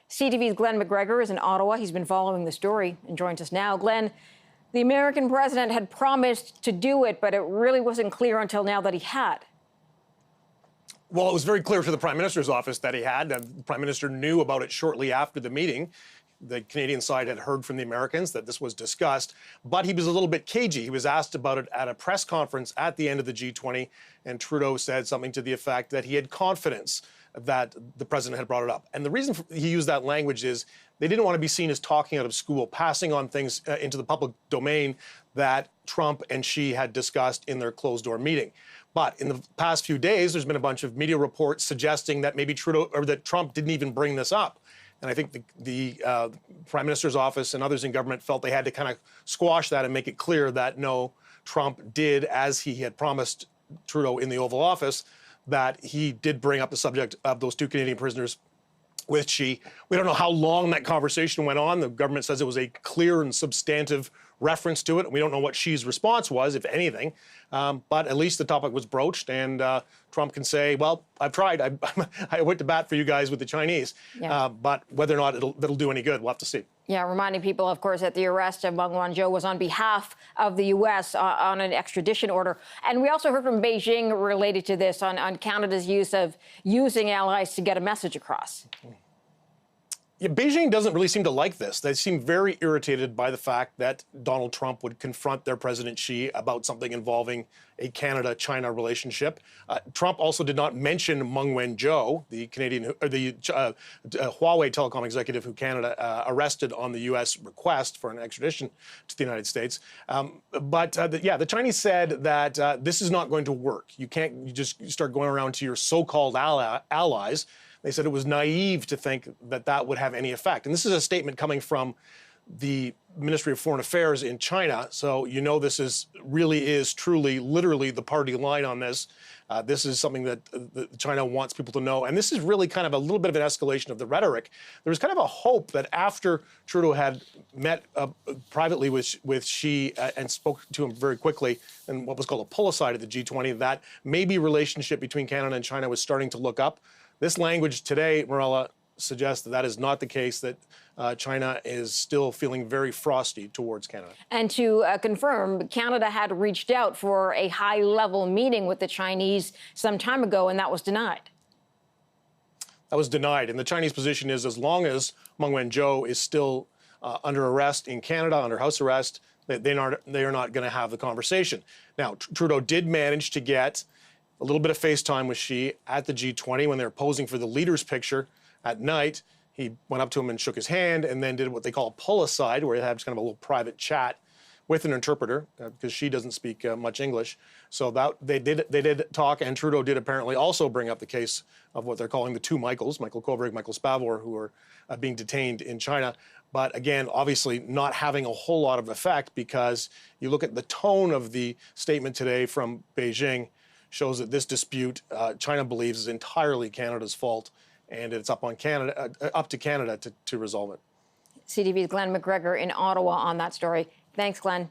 CTV's Glen McGregor is in Ottawa. He's been following the story and joins us now. Glen, the American president had promised to do it, but it really wasn't clear until now that he had. Well, it was very clear to the Prime Minister's office that he had. The Prime Minister knew about it shortly after the meeting. The Canadian side had heard from the Americans that this was discussed, but he was a little bit cagey. He was asked about it at a press conference at the end of the G20, and Trudeau said something to the effect that he had confidence that the president had brought it up. And the reason he used that language is they didn't want to be seen as talking out of school, passing on things into the public domain that Trump and Xi had discussed in their closed-door meeting. But in the past few days, there's been a bunch of media reports suggesting that maybe Trudeau or that Trump didn't even bring this up. And I think the Prime Minister's office and others in government felt they had to kind of squash that and make it clear that no, Trump did, as he had promised Trudeau in the Oval Office, that he did bring up the subject of those two Canadian prisoners with Xi. We don't know how long that conversation went on. The government says it was a clear and substantive reference to it. We don't know what Xi's response was, if anything, but at least the topic was broached, and Trump can say, well, I've tried. I went to bat for you guys with the Chinese, but whether or not it'll do any good, we'll have to see. Yeah, reminding people, of course, that the arrest of Meng Wanzhou was on behalf of the U.S. On an extradition order. And we also heard from Beijing related to this on Canada's use of using allies to get a message across. Yeah, Beijing doesn't really seem to like this. They seem very irritated by the fact that Donald Trump would confront their President Xi about something involving a Canada-China relationship. Trump also did not mention Meng Wanzhou, the Huawei telecom executive who Canada arrested on the U.S. request for an extradition to the United States. The Chinese said that this is not going to work. You just start going around to your so-called allies. They said it was naive to think that that would have any effect. And this is a statement coming from the Ministry of Foreign Affairs in China. So you know this is truly, literally the party line on this. This is something that China wants people to know. And this is really kind of a little bit of an escalation of the rhetoric. There was kind of a hope that after Trudeau had met privately with Xi and spoke to him very quickly in what was called a pull-aside at the G20, that maybe relationship between Canada and China was starting to look up. This language today, Morella, suggests that that is not the case, that China is still feeling very frosty towards Canada. And to confirm, Canada had reached out for a high-level meeting with the Chinese some time ago, and that was denied. That was denied. And the Chinese position is, as long as Meng Wanzhou is still under arrest in Canada, under house arrest, they are not going to have the conversation. Now, Trudeau did manage to get a little bit of FaceTime with Xi at the G20 when they were posing for the leaders picture at night. He went up to him and shook his hand, and then did what they call a pull-aside, where they have just kind of a little private chat with an interpreter, because Xi doesn't speak much English. So that they did talk, and Trudeau did apparently also bring up the case of what they're calling the two Michaels, Michael Kovrig, Michael Spavor, who are being detained in China. But again, obviously not having a whole lot of effect, because you look at the tone of the statement today from Beijing, shows that this dispute, China believes, is entirely Canada's fault, and it's up to Canada to resolve it. CTV's Glen McGregor in Ottawa on that story. Thanks, Glen.